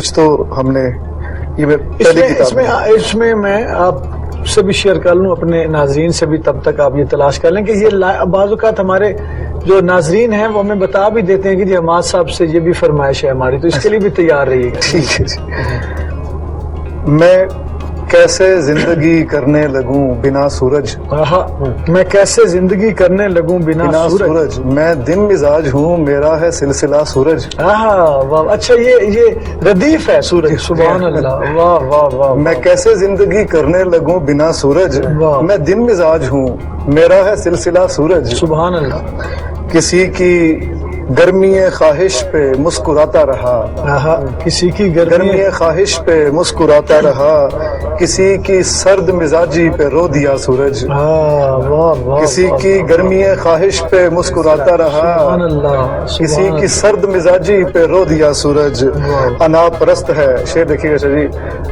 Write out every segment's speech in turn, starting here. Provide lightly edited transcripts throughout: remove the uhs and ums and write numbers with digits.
کچھ تو ہم نے یہ پہلی کتاب اس میں آپ سے بھی شیئر کر لوں، اپنے ناظرین سے بھی، تب تک آپ یہ تلاش کر لیں کہ یہ بعض اوقات ہمارے جو ناظرین ہیں وہ ہمیں بتا بھی دیتے ہیں کہ جی حماد صاحب سے یہ بھی فرمائش ہے ہماری، تو اس کے لیے بھی تیار رہیے گا. ٹھیک ہے جی. میں کیسے زندگی کرنے لگوں بنا سورج، میں کیسے زندگی کرنے لگوں بنا سورج، میں دن مزاج ہوں میرا ہے سلسلہ سورج. اچھا یہ ردیف ہے سورج. سبحان اللہ. واہ واہ واہ. میں کیسے زندگی کرنے لگوں بنا سورج، میں دن مزاج ہوں میرا ہے سلسلہ سورج. سبحان اللہ. کسی کی گرمی خواہش پہ مسکراتا رہا، کسی کی گرمی خواہش پہ مسکراتا رہا، کسی کی سرد مزاجی پہ رو دیا سورج. کسی کی گرمی خواہش پہ مسکراتا رہا، کسی کی سرد مزاجی پہ رو دیا سورج. انا پرست ہے، شعر دیکھیے گا جی.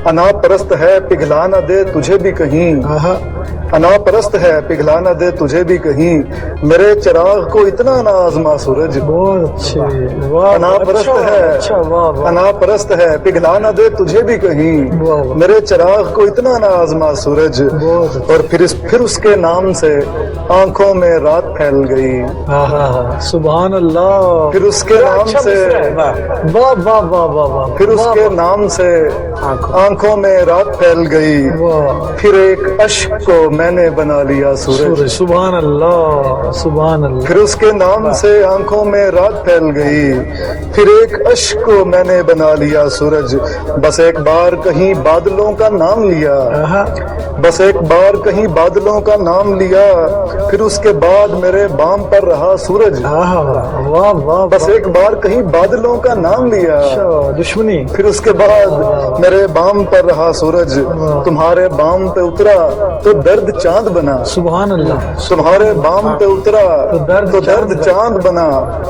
انا پرست ہے پگھلا نہ دے تجھے بھی کہیں، انا پرست ہے پگھلا نہ دے تجھے بھی کہیں، میرے چراغ کو اتنا نہ آزما سورج. انا پرست ہے، انا پرست ہے پگھلا نہ دے تجھے بھی کہیں، میرے چراغ کو اتنا نہ آزما سورج. اور پھر اس کے نام سے آنکھوں میں رات پھیل گئی. سبحان اللہ. پھر اس کے نام سے، پھر اس کے نام سے آنکھوں میں رات پھیل گئی. پھر ایک اشک کو میں نے بنا لیا سورج. سبحان اللہ. سبحان اللہ. پھر اس کے نام سے آنکھوں میں رات پھیل گئی، پھر ایک اشک کو میں نے بنا لیا سورج. بس ایک بار کہیں بادلوں کا نام لیا، بس ایک بار کہیں بادلوں کا نام لیا، پھر اس کے بعد میرے بام پر رہا سورج. بس ایک بار کہیں بادلوں کا نام لیا، دشمنی، پھر اس کے بعد میرے بام پر رہا سورج. تمہارے بام پہ اترا تو درد چاند بنا. سبحان اللہ. تمہارے بام پہ اترا تو درد چاند بنا،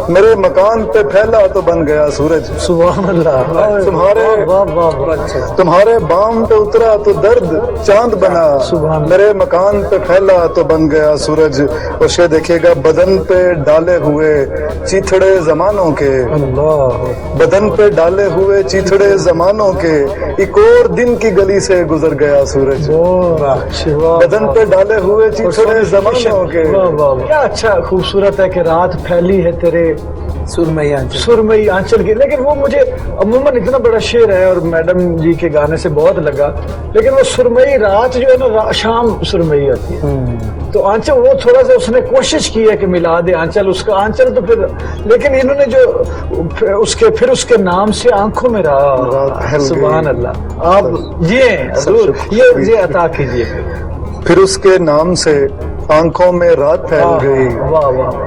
میرے مکان پہ پھیلا تو بن گیا سورج. سبحان اللہ. تمہارے بام پہ اترا تو درد چاند بنا، میرے مکان پہ پھیلا تو بن گیا سورج. اور شے دیکھیے گا. بدن پہ ڈالے ہوئے چیتھڑے زمانوں کے، بدن پہ ڈالے ہوئے چیتھڑے زمانوں کے، ایک اور دن کی گلی سے گزر گیا سورج. بدن پہ ڈالے ہوئے چیتھڑے زمانوں کے. کیا اچھا خوبصورت ہے کہ رات پھیلی ہے تیرے سرمئی آنچل کی. لیکن وہ مجھے عموماً اتنا بڑا شعر ہے اور میڈم جی کے گانے سے بہت لگا، لیکن وہ سرمئی رات جو ہے نا، شام سرمئی آتی ہے تو آنچل وہ تھوڑا سا اس نے کوشش کی ہے کہ ملا دے آنچل، اس کا آنچل تو پھر، لیکن انہوں نے جو پھر اس کے نام سے آنکھوں میں رہا. سبحان اللہ. آپ یہ عطا کیجیے. پھر اس کے نام سے آنکھوں میں رات پھیل گئی،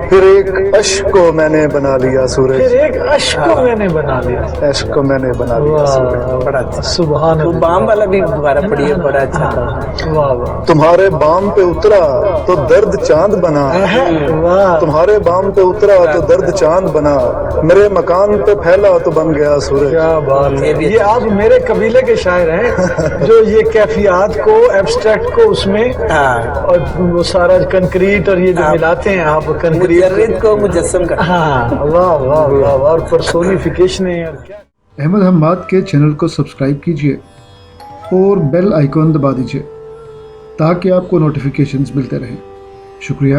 پھر ایک اشک کو میں نے بنا لیا سورج. پھر ایک اشک کو میں نے بنا لیا، اشک کو میں نے بنا لیا سورج. بڑا اچھا. سبحان اللہ. بام والا بھی دوبارہ پڑھیے، بڑا اچھا تھا. تمہارے بام پہ اترا تو درد چاند بنا، تمہارے بام پہ اترا تو درد چاند بنا، میرے مکان پہ پھیلا تو بن گیا سورج. کیا بات ہے. یہ آپ میرے قبیلے کے شاعر ہیں جو یہ کیفیات کو، ایبسٹریکٹ کو اس میں اور وہ سارا کنکریٹ اور یہ جو ملاتے ہیں آپ، کنکریٹ کو مجسم کرتے ہیں. ہاں واہ واہ واہ. اور پرسونیفیکیشن ہے. احمد حماد کے چینل کو سبسکرائب کیجیے اور بیل آئیکن دبا دیجیے تاکہ آپ کو نوٹیفیکیشنز ملتے رہیں. شکریہ.